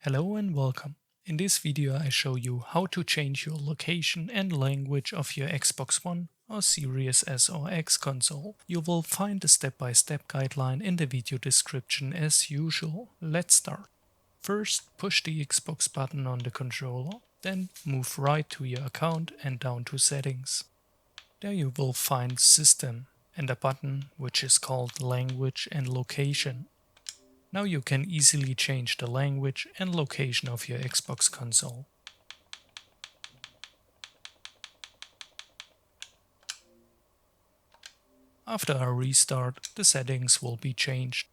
Hello and welcome. In this video I show you how to change your location and language of your Xbox One or Series S or X console. You will find a step-by-step guideline in the video description as usual. Let's start. First, push the Xbox button on the controller, then move right to your account and down to Settings. There you will find System and a button which is called Language and Location. Now you can easily change the language and location of your Xbox console. After a restart, the settings will be changed.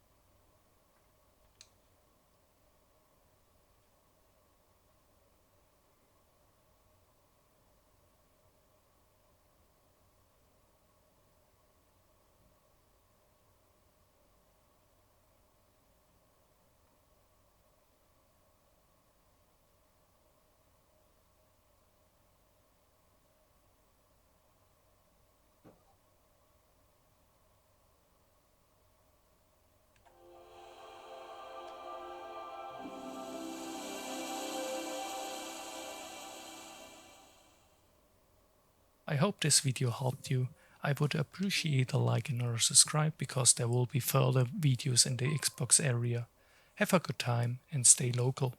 I hope this video helped you. I would appreciate a like and or subscribe because there will be further videos in the Xbox area. Have a good time and stay local.